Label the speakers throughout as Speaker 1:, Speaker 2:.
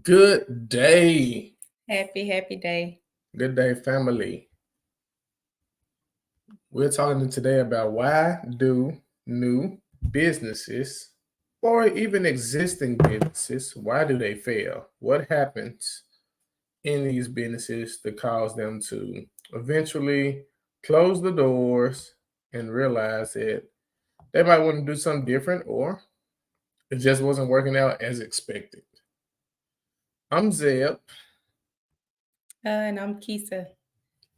Speaker 1: Good day.
Speaker 2: Happy day.
Speaker 1: Good day, family. We're talking today about why do new businesses or even existing businesses, why do they fail? What happens in these businesses that cause them to eventually close the doors and realize that they might want to do something different or it just wasn't working out as expected? I'm Zeb,
Speaker 2: And I'm Kisa.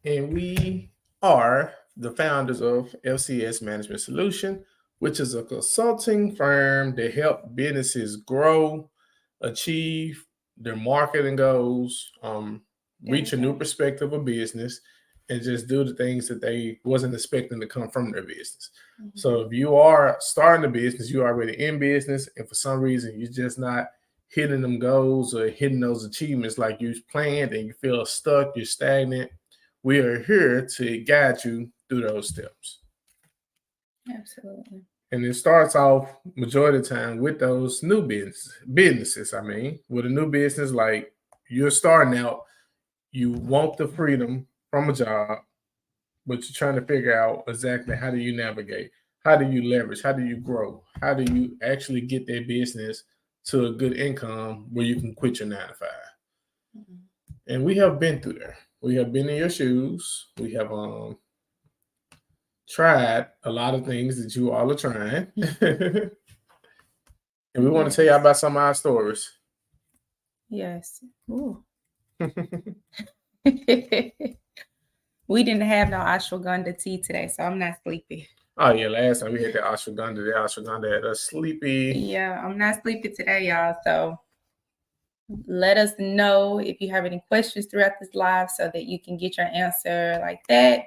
Speaker 1: and we are the founders of FCS Management Solution, which is a consulting firm that help businesses grow, achieve their marketing goals, reach a new
Speaker 2: Okay.
Speaker 1: perspective of business, and just do the things that they wasn't expecting to come from their business. So
Speaker 2: Mhm.
Speaker 1: if you are starting a business, you're already in business, and for some reason you're just not hitting them goals or hitting those achievements like you planned and you feel stuck, you're stagnant, we are here to guide you through those steps.
Speaker 2: Absolutely.
Speaker 1: And it starts off majority of the time with those new businesses. I mean, with a new business, like you're starting out, you want the freedom from a job, but you're trying to figure out exactly how do you navigate, how do you leverage, how do you grow, how do you actually get that business to a good income where you can quit your 9 to 5.
Speaker 2: Mhm.
Speaker 1: And we have been through there. We have been in your shoes. We have tried a lot of things that you all are trying. And we want to tell you
Speaker 2: Yes.
Speaker 1: about some of our stories.
Speaker 2: Yes. Ooh. We didn't have no ashwagandha tea today, so I'm not sleepy.
Speaker 1: Oh yeah, last time we had the ashwagandha had us sleepy.
Speaker 2: Yeah, I'm not sleepy today, y'all. So let us know if you have any questions throughout this live so that you can get your answer like that.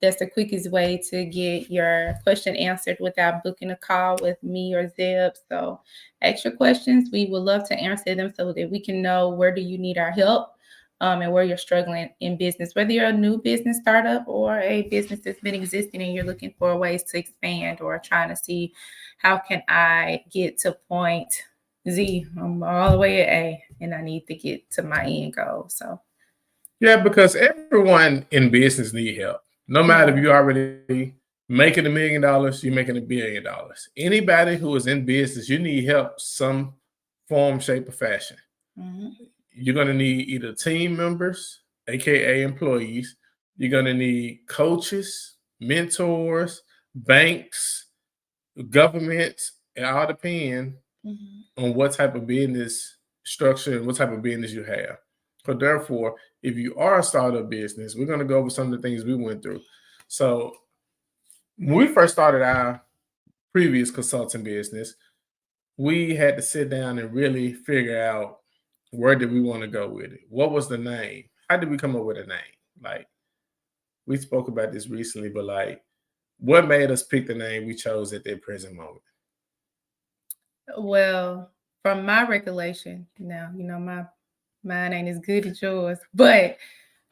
Speaker 2: That's the quickest way to get your question answered without booking a call with me or Zeb. So ask your questions. We would love to answer them so that we can know where do you need our help, and where you're struggling in business, whether you're a new business startup or a business that's been existing and you're looking for ways to expand or trying to see how can I get to point Z. I'm all the way at A, and I need to get to my end goal. So
Speaker 1: Yeah, because everyone in business need help. No matter if
Speaker 2: yeah.
Speaker 1: you already making $1 million, you're making $1 billion. Anybody who is in business, you need help some form, shape, or fashion.
Speaker 2: Mhm.
Speaker 1: You're gonna need either team members, aka employees. You're gonna need coaches, mentors, banks, governments. It all depends
Speaker 2: Mhm.
Speaker 1: on what type of business structure and what type of business you have. So therefore, if you are a startup business, we're gonna go over some of the things we went through. So when we first started our previous consulting business, we had to sit down and really figure out where did we want to go with it. What was the name? How did we come up with a name? Like we spoke about this recently, but like what made us pick the name we chose at that present moment?
Speaker 2: Well, from my recollection, now you know my mine ain't as good as yours, but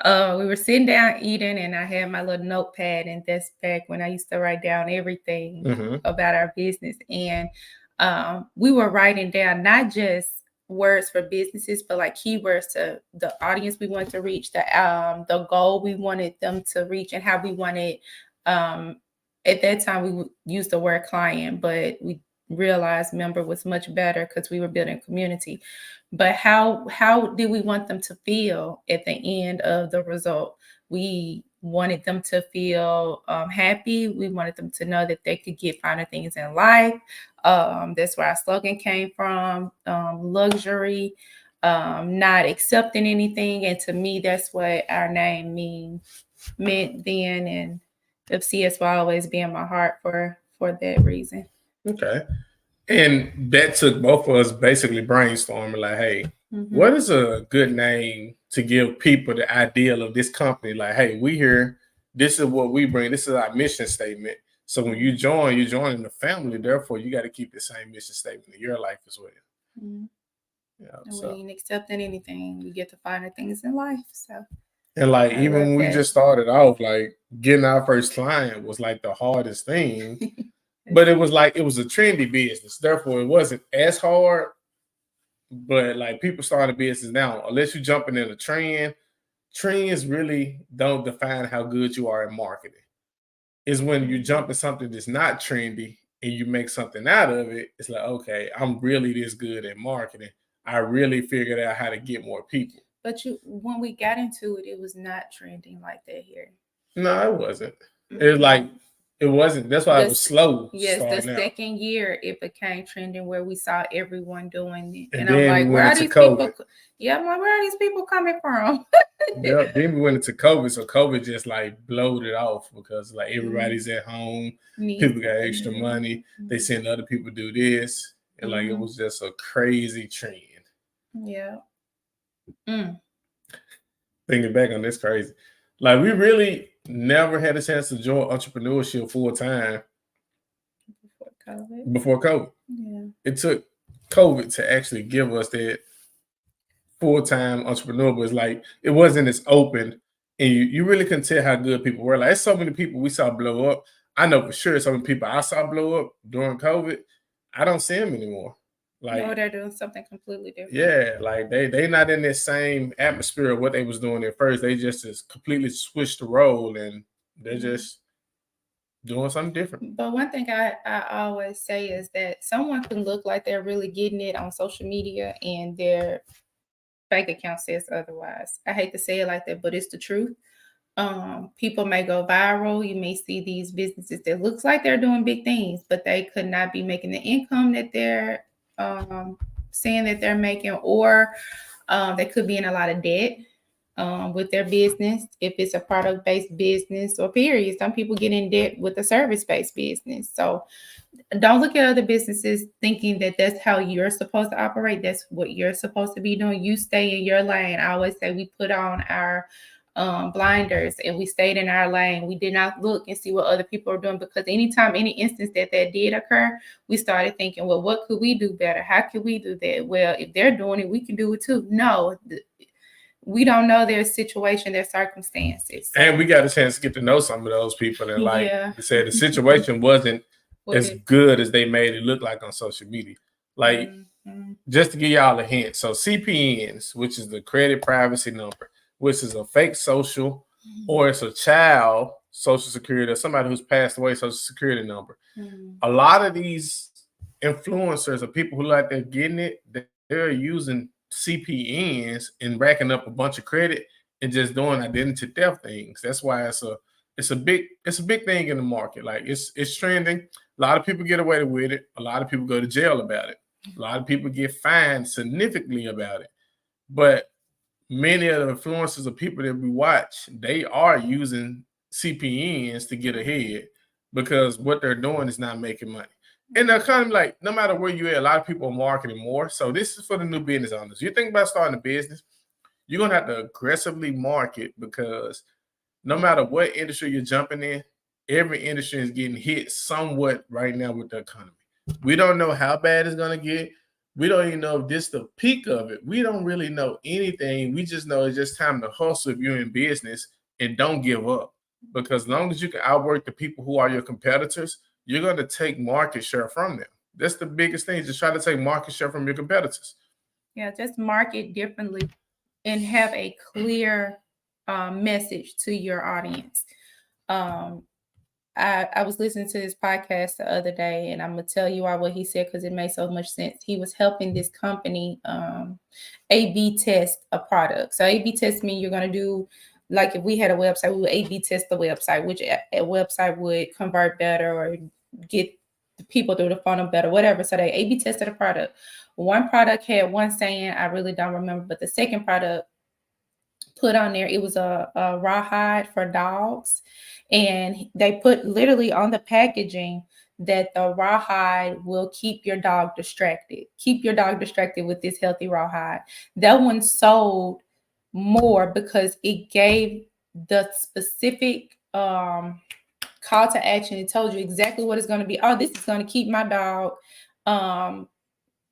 Speaker 2: we were sitting down eating, and I had my little notepad, and that's back when I used to write down everything
Speaker 1: Mm-hmm.
Speaker 2: about our business, and we were writing down not just words for businesses, but like keywords to the audience we wanted to reach, the goal we wanted them to reach, and how we wanted. Um, at that time, we used the word client, but we realized member was much better because we were building community. But how did we want them to feel at the end of the result? We wanted them to feel happy. We wanted them to know that they could get finer things in life. That's where our slogan came from. Luxury, not accepting anything, and to me, that's what our name meant then. And FCS will always be in my heart for that reason.
Speaker 1: Okay. And that took both of us basically brainstorming like, hey,
Speaker 2: Hmm.
Speaker 1: what is a good name to give people the ideal of this company? Like, hey, we here, this is what we bring, this is our mission statement. So when you join, you're joining the family. Therefore, you got to keep the same mission statement in your life as well.
Speaker 2: Hmm.
Speaker 1: Yeah.
Speaker 2: And we
Speaker 1: So
Speaker 2: ain't accepting anything. We get to finer things in life. So
Speaker 1: and like
Speaker 2: I
Speaker 1: even
Speaker 2: love
Speaker 1: when we
Speaker 2: that.
Speaker 1: just started off, like getting our first client was like the hardest thing But it was like it was a trendy business, therefore it wasn't as hard. But like people starting a business now, unless you're jumping in a trend, trends really don't define how good you are in marketing. It's when you jump in something that's not trendy and you make something out of it. It's like, okay, I'm really this good at marketing. I really figured out how to get more people.
Speaker 2: But when we got into it, it was not trending like that here.
Speaker 1: No, it wasn't. It was like it wasn't. That's why it was slow.
Speaker 2: Yes, the second year it became trending where we saw everyone doing it, and I'm like, where are these people? Yeah, I'm like, where are these people coming from?
Speaker 1: Yep. Then we went into COVID, so COVID just like blowed it off because like everybody's at home, people got extra money, they send other people do this, and like it was just a crazy trend.
Speaker 2: Yeah.
Speaker 1: Thinking back on this, crazy. Like we really never had a chance to join entrepreneurship full time before COVID.
Speaker 2: Yeah.
Speaker 1: It took COVID to actually give us that full-time entrepreneur, but it's like it wasn't as open, and you really couldn't tell how good people were. Like there's so many people we saw blow up. I know for sure some people I saw blow up during COVID, I don't see them anymore. Like,
Speaker 2: no, they're doing something completely different.
Speaker 1: Yeah, like they not in that same atmosphere of what they was doing at first. They just completely switched the role, and they're just doing something different.
Speaker 2: But one thing I always say is that someone can look like they're really getting it on social media, and their bank account says otherwise. I hate to say it like that, but it's the truth. People may go viral. You may see these businesses that looks like they're doing big things, but they could not be making the income that they're saying that they're making, or they could be in a lot of debt with their business. If it's a product-based business, or period, some people get in debt with a service-based business. So don't look at other businesses thinking that that's how you're supposed to operate. That's what you're supposed to be doing. You stay in your lane. I always say we put on our blinders and we stayed in our lane. We did not look and see what other people are doing, because anytime, any instance that did occur, we started thinking, well, what could we do better? How could we do that? Well, if they're doing it, we can do it too. No, we don't know their situation, their circumstances.
Speaker 1: And we got a chance to get to know some of those people, and like you said, the situation wasn't as good as they made it look like on social media. Like, just to give y'all a hint, so CPNs, which is the credit privacy number, which is a fake social, or it's a child social security, or somebody who's passed away social security number. A lot of these influencers or people who like they're getting it, they're using CPNs and racking up a bunch of credit and just doing identity theft things. That's why it's a big thing in the market. Like it's trending. A lot of people get away with it. A lot of people go to jail about it. A lot of people get fined significantly about it. But many of the influencers of people that we watch, they are using CPNs to get ahead, because what they're doing is not making money. And they're kind of like, no matter where you're at, a lot of people are marketing more. So this is for the new business owners. You think about starting a business, you're going to have to aggressively market, because no matter what industry you're jumping in, every industry is getting hit somewhat right now with the economy. We don't know how bad it's going to get. We don't even know if this is the peak of it. We don't really know anything. We just know it's just time to hustle if you're in business, and don't give up. Because as long as you can outwork the people who are your competitors, you're going to take market share from them. That's the biggest thing. Just try to take market share from your competitors.
Speaker 2: Yeah, just market differently and have a clear message to your audience. I was listening to this podcast the other day, and I'm going to tell you what he said, because it made so much sense. He was helping this company A/B test a product. So A/B test means you're going to do, like if we had a website, we would A/B test the website, which a website would convert better or get the people through the funnel better, whatever. So they A/B tested a product. One product had one saying, I really don't remember, but the second product put on there, it was a rawhide for dogs. And they put literally on the packaging that the rawhide will keep your dog distracted. Keep your dog distracted with this healthy rawhide. That one sold more because it gave the specific call to action. It told you exactly what it's going to be. Oh, this is going to keep my dog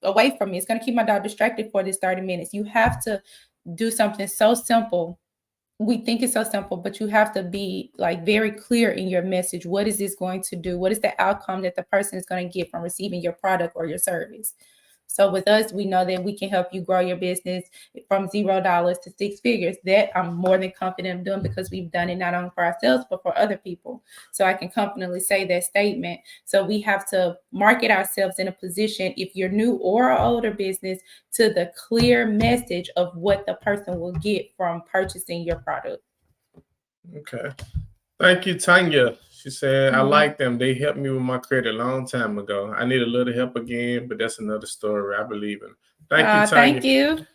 Speaker 2: away from me. It's going to keep my dog distracted for this 30 minutes. You have to do something so simple we think it's so simple, but you have to be like very clear in your message. What is this going to do? What is the outcome that the person is going to get from receiving your product or your service? So with us, we know that we can help you grow your business from $0 to 6 figures. That I'm more than confident of doing because we've done it not only for ourselves, but for other people. So I can confidently say that statement. So we have to market ourselves in a position, if you're new or an older business, to the clear message of what the person will get from purchasing your product.
Speaker 1: Okay. Thank you, Tanya. She said, I like them. They helped me with my credit a long time ago. I need a little help again, but that's another story. I believe in. Thank you, Tanya.
Speaker 2: Thank you.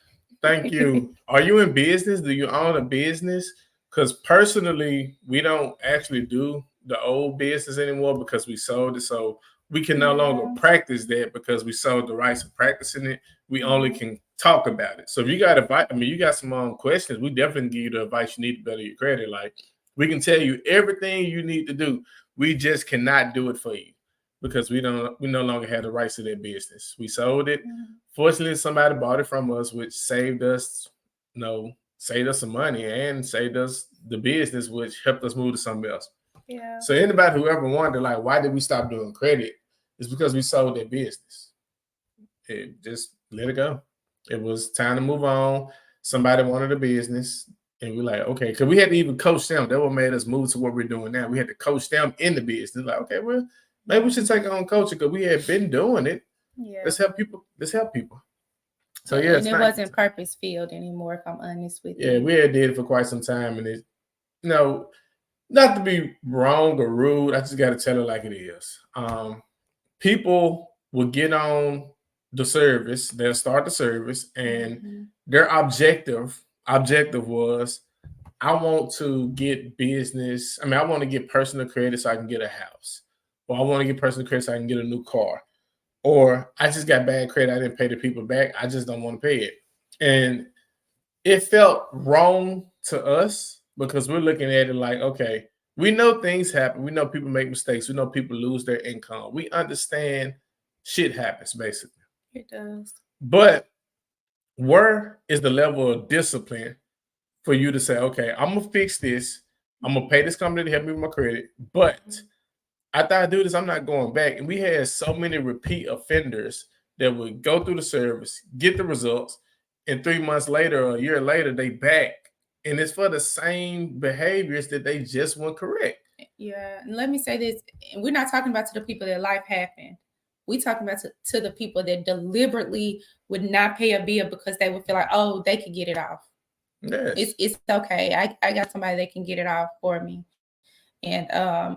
Speaker 1: Thank you. Are you in business? Do you own a business? Because personally, we don't actually do the old business anymore because we sold it. So we can no longer practice that because we sold the rights of practicing it. We only can talk about it. So if you got advice, I mean, you got some questions, we definitely give you the advice you need to better your credit. Like, we can tell you everything you need to do. We just cannot do it for you because we no longer have the rights to that business. We sold it. Fortunately, somebody bought it from us, which saved us, saved us some money and saved us the business, which helped us move to something else.
Speaker 2: Yeah.
Speaker 1: So anybody who ever wondered, like, why did we stop doing credit? It's because we sold that business. It just let it go. It was time to move on. Somebody wanted a business. And we're like, okay, because we had to even coach them. That what made us move to what we're doing now. We had to coach them in the business. Like, okay, well, maybe we should take on coaching because we had been doing it.
Speaker 2: Yeah.
Speaker 1: Let's help people. So
Speaker 2: yeah, and it wasn't purpose filled anymore, if I'm honest with you.
Speaker 1: Yeah, we had did it for quite some time, and it, not to be wrong or rude, I just got to tell it like it is. People will get on the service, they'll start the service, and their objective was, I want to get business. I mean, I want to get personal credit so I can get a house, or I want to get personal credit so I can get a new car, or I just got bad credit. I didn't pay the people back. I just don't want to pay it. And it felt wrong to us because we're looking at it like, okay, we know things happen. We know people make mistakes. We know people lose their income. We understand shit happens, basically.
Speaker 2: It does.
Speaker 1: But where is the level of discipline for you to say, okay, I'm going to fix this. I'm going to pay this company to help me with my credit. But after I do this, I'm not going back. And we had so many repeat offenders that would go through the service, get the results, and 3 months later or a year later, they back. And it's for the same behaviors that they just weren't correct.
Speaker 2: Yeah. And let me say this. We're not talking about to the people that life happened. We're talking about to the people that deliberately would not pay a bill because they would feel like, oh, they could get it off.
Speaker 1: Yes.
Speaker 2: It's okay. I got somebody that can get it off for me. And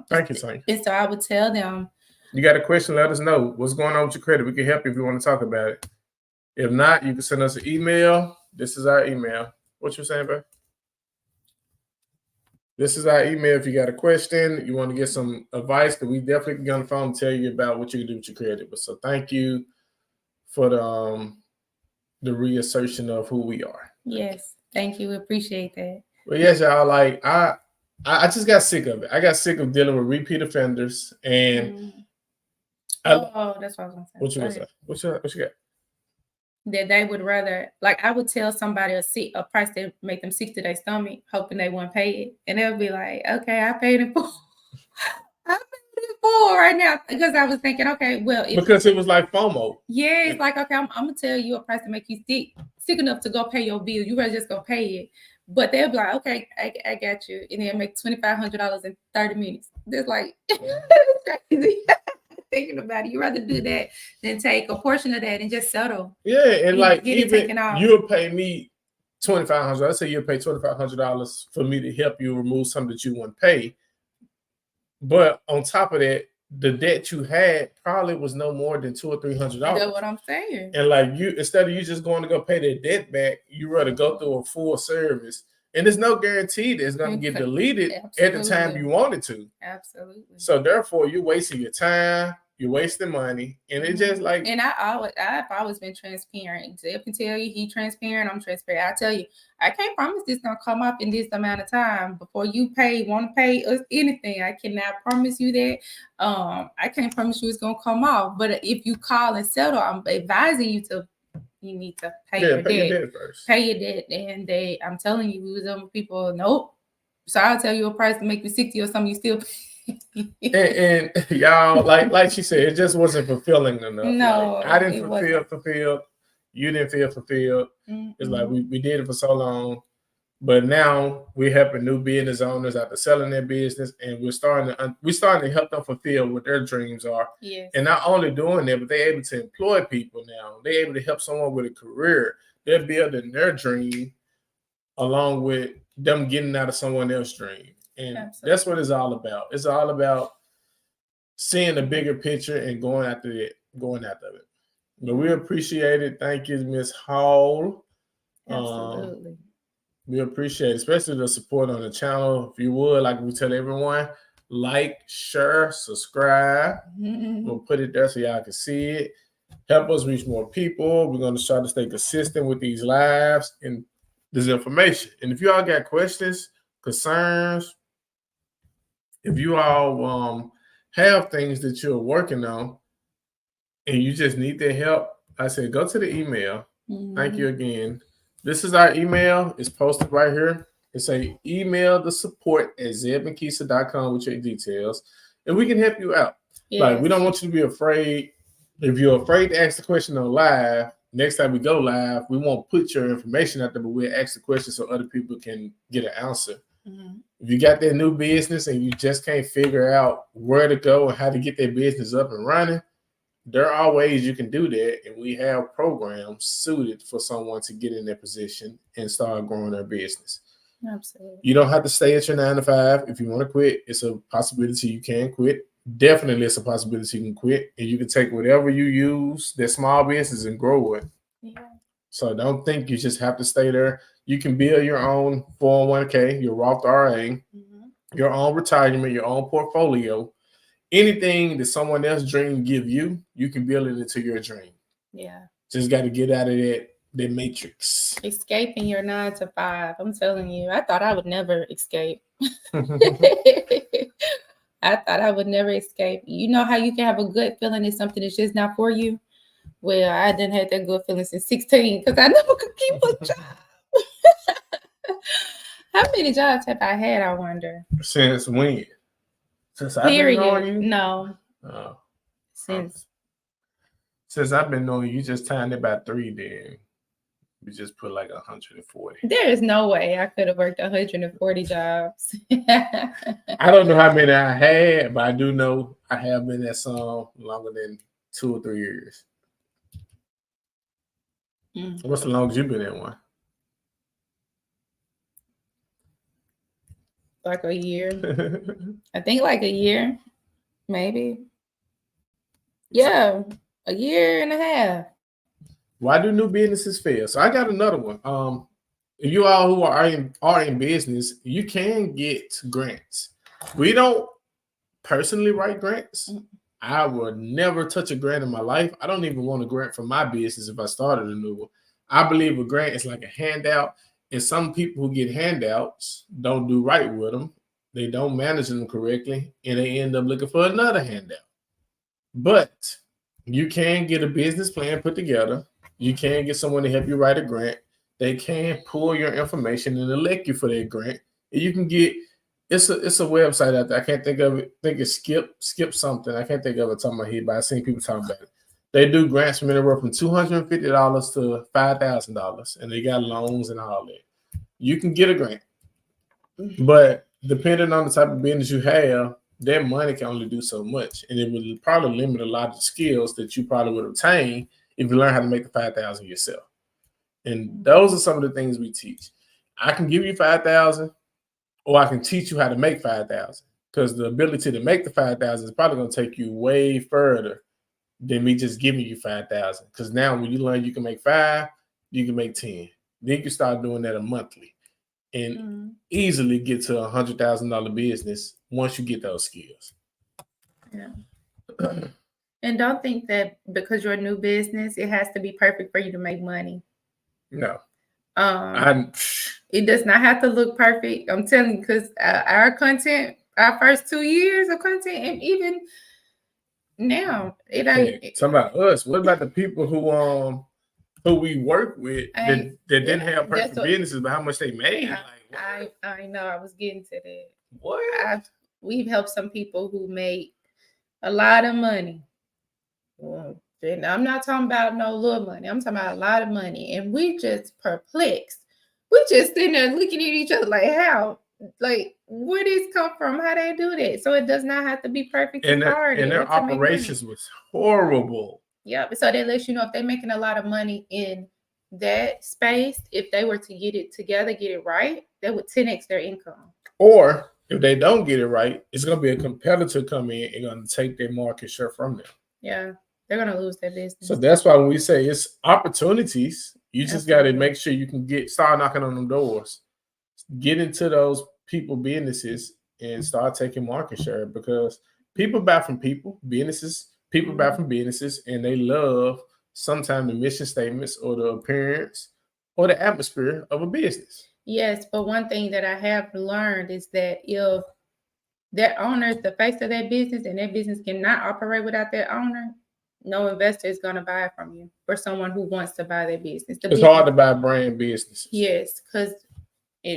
Speaker 1: thank you, Sonya.
Speaker 2: And so I would tell them,
Speaker 1: you got a question, let us know. What's going on with your credit? We can help you if you want to talk about it. If not, you can send us an email. This is our email. What you saying, bro? This is our email. If you got a question, you want to get some advice, because we definitely can get on the phone and tell you about what you can do with your credit. But so thank you for the reassertion of who we are.
Speaker 2: Yes, thank you. Appreciate that.
Speaker 1: Well, yes, y'all. Like I just got sick of it. I got sick of dealing with repeat offenders, and
Speaker 2: that's what I was gonna say.
Speaker 1: What you gonna say? What you got?
Speaker 2: That they would rather, like, I would tell somebody a price that make them sick to their stomach, hoping they wouldn't pay it, and they'll be like, "Okay, I paid it full. I paid it full right now," because I was thinking, okay, well,
Speaker 1: because it was like FOMO.
Speaker 2: Yeah, it's like, okay, I'm gonna tell you a price to make you sick enough to go pay your bill. You rather just go pay it, but they'll be like, "Okay, I got you," and then make $2,500 in 30 minutes. That's like crazy. Thinking about it, you rather do that than take a portion of that and just settle.
Speaker 1: Yeah, and like even you'll pay me $2,500. Let's say you'll pay $2,500 for me to help you remove something that you wouldn't pay. But on top of that, the debt you had probably was no more than $200 or $300.
Speaker 2: That's what I'm saying.
Speaker 1: And like instead of you just going to go pay that debt back, you rather go through a full service. And there's no guarantee that it's going to get deleted at the time you want it to.
Speaker 2: Absolutely.
Speaker 1: So therefore, you're wasting your time, you're wasting money, and it's just like.
Speaker 2: And I've always been transparent. Zeb can tell you he's transparent. I'm transparent. I tell you, I can't promise this gonna come up in this amount of time before you want to pay us anything. I cannot promise you that. I can't promise you it's gonna come off. But if you call and settle, I'm advising you to, you need to pay
Speaker 1: Yeah,
Speaker 2: your
Speaker 1: pay your
Speaker 2: debt.
Speaker 1: debt first.
Speaker 2: Pay your debt. And I'm telling you, we was on people, nope. So I'll tell you a price to make you 60 or something, you still
Speaker 1: And y'all, like she said, it just wasn't fulfilling enough.
Speaker 2: No,
Speaker 1: like, I didn't
Speaker 2: it
Speaker 1: feel
Speaker 2: wasn't.
Speaker 1: fulfilled. You didn't feel fulfilled. It's like
Speaker 2: Mm-mm.
Speaker 1: we did it for so long, but now we're helping new business owners after selling their business, and we're starting to help them fulfill what their dreams are.
Speaker 2: Yes.
Speaker 1: And not only doing that, but they're able to employ people now. They're able to help someone with a career. They're building their dream along with them getting out of someone else's dream. And
Speaker 2: Absolutely.
Speaker 1: that's what it's all about. It's all about seeing the bigger picture and going after it. But we appreciate it. Thank you, Miss Hall.
Speaker 2: Absolutely.
Speaker 1: We appreciate it, especially the support on the channel. If you would, like we tell everyone, like, share, subscribe. We'll put it there so y'all can see it. Help us reach more people. We're going to try to stay consistent with these lives and this information. And if you all got questions, concerns, if you all have things that you're working on and you just need their help, I said go to the email. Thank you again. This is our email. It's posted right here. It's a email the support at zebandkeisa.com with your details, and we can help you out.
Speaker 2: Yes.
Speaker 1: Like, we don't want you to be afraid. If you're afraid to ask the question on live, next time we go live, we won't put your information out there, but we'll ask the question so other people can get an answer. If you got that new business and you just can't figure out where to go and how to get that business up and running, there are ways you can do that, and we have programs suited for someone to get in their position and start growing their business.
Speaker 2: Absolutely.
Speaker 1: You don't have to stay at your 9 to 5. If you want to quit, it's a possibility you can quit. Definitely, it's a possibility you can quit, and you can take whatever you use, that small business, and grow it.
Speaker 2: Yeah.
Speaker 1: So don't think you just have to stay there. You can build your own 401k, your Roth IRA, your own retirement, your own portfolio. Anything that someone else's dream give you, you can build it into your dream.
Speaker 2: Yeah.
Speaker 1: Just got to get out of that matrix.
Speaker 2: Escaping your 9 to 5. I'm telling you, I thought I would never escape. I thought I would never escape. You know how you can have a good feeling that something is just not for you? Well, I didn't have that good feeling since 16 because I never could keep a job. How many jobs have I had, I wonder?
Speaker 1: Since when? Since I've
Speaker 2: Period.
Speaker 1: been knowing you?
Speaker 2: No.
Speaker 1: Oh.
Speaker 2: Since
Speaker 1: I've been knowing you, just timed it by 3, then we just put like 140.
Speaker 2: There is no way I could have worked 140 jobs.
Speaker 1: I don't know how many I had, but I do know I have been at some longer than 2 or 3 years. What's the longest you've been at one?
Speaker 2: Like a year. I think like a year, maybe. Yeah, a year and a half.
Speaker 1: Why do new businesses fail? So I got another one. If you all who are in business, you can get grants. We don't personally write grants. I would never touch a grant in my life. I don't even want a grant for my business if I started a new one. I believe a grant is like a handout, and some people who get handouts don't do right with them. They don't manage them correctly, and they end up looking for another handout. But you can get a business plan put together. You can get someone to help you write a grant. They can pull your information and elect you for that grant. And you can get it's a website out there. I can't think of it. I think it's skip something. I can't think of it top of my head, but I've seen people talking about it. They do grants from anywhere from $250 to $5,000, and they got loans and all that. You can get a grant, but depending on the type of business you have, that money can only do so much, and it will probably limit a lot of skills that you probably would obtain if you learn how to make the $5,000 yourself. And those are some of the things we teach. I can give you $5,000, or I can teach you how to make $5,000, because the ability to make the $5,000 is probably going to take you way further than me just giving you $5,000. Because now when you learn you can make 5, you can make 10. Then you can start doing that a monthly and easily get to $100,000 business once you get those skills.
Speaker 2: Yeah. And don't think that because you're a new business, it has to be perfect for you to make money.
Speaker 1: No.
Speaker 2: It does not have to look perfect. I'm telling you, because our content, our first 2 years of content, and even now, it ain't.
Speaker 1: Talking about us. What about the people who who we work with that didn't have
Speaker 2: that's
Speaker 1: perfect businesses, but how much they made.
Speaker 2: I know. I was getting to that.
Speaker 1: What?
Speaker 2: We've helped some people who made a lot of money. Well, and I'm not talking about no little money. I'm talking about a lot of money, and we just perplexed. We just sitting there looking at each other like, how? Like, where this come from? How they do that? So it does not have to be perfect
Speaker 1: And
Speaker 2: hard.
Speaker 1: their operations was horrible.
Speaker 2: Yeah, so they let you know if they're making a lot of money in that space, if they were to get it together, get it right, they would 10x their income.
Speaker 1: Or if they don't get it right, it's going to be a competitor come in and going to take their market share from them.
Speaker 2: Yeah, they're going to lose their business.
Speaker 1: So that's why when we say it's opportunities, you just got to make sure you can start knocking on them doors, get into those people businesses and start taking market share, because people buy from people, businesses, people buy from businesses, and they love sometimes the mission statements or the appearance or the atmosphere of a business.
Speaker 2: Yes, but one thing that I have learned is that if that owner is the face of that business and that business cannot operate without that owner, no investor is going to buy from you for someone who wants to buy their business.
Speaker 1: It's hard to buy brand businesses.
Speaker 2: Yes, because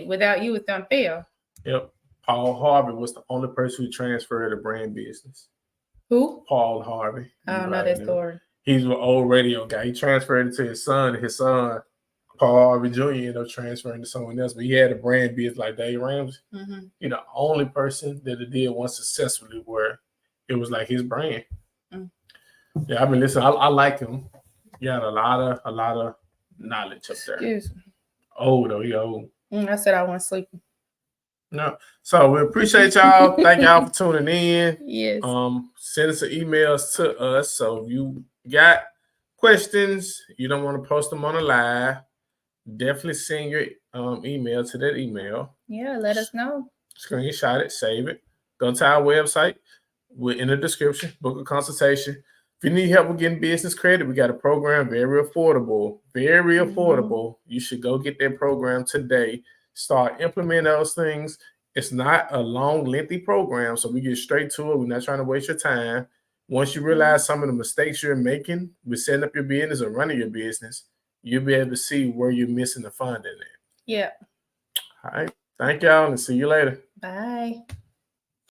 Speaker 2: without you, it's going to fail.
Speaker 1: Yep. Paul Harvey was the only person who transferred a brand business.
Speaker 2: Who?
Speaker 1: Paul Harvey.
Speaker 2: I don't know that story.
Speaker 1: He's an old radio guy. He transferred it to his son. His son, Paul Harvey Jr., ended up transferring to someone else. But he had a brand business like Dave Ramsey.
Speaker 2: Mm-hmm.
Speaker 1: You know, the only person that it did one successfully where it was like his brand. Mm. Yeah, I mean, listen, I like him. He got a lot of knowledge up there.
Speaker 2: Yes.
Speaker 1: Old though, he old.
Speaker 2: I said I wasn't sleeping.
Speaker 1: No, so we appreciate y'all. Thank y'all for tuning in.
Speaker 2: Yes.
Speaker 1: Send us emails to us. So if you got questions, you don't want to post them on the live, definitely send your email to that email.
Speaker 2: Yeah, let us know.
Speaker 1: Screenshot it, save it. Go to our website. We're in the description. Book a consultation. If you need help with getting business credit, we got a program, very affordable, very affordable. You should go get that program today. Start implementing those things. It's not a long, lengthy program, so we get straight to it. We're not trying to waste your time. Once you realize some of the mistakes you're making with setting up your business or running your business, you'll be able to see where you're missing the funding at.
Speaker 2: Yeah.
Speaker 1: All right. Thank y'all, and see you later.
Speaker 2: Bye.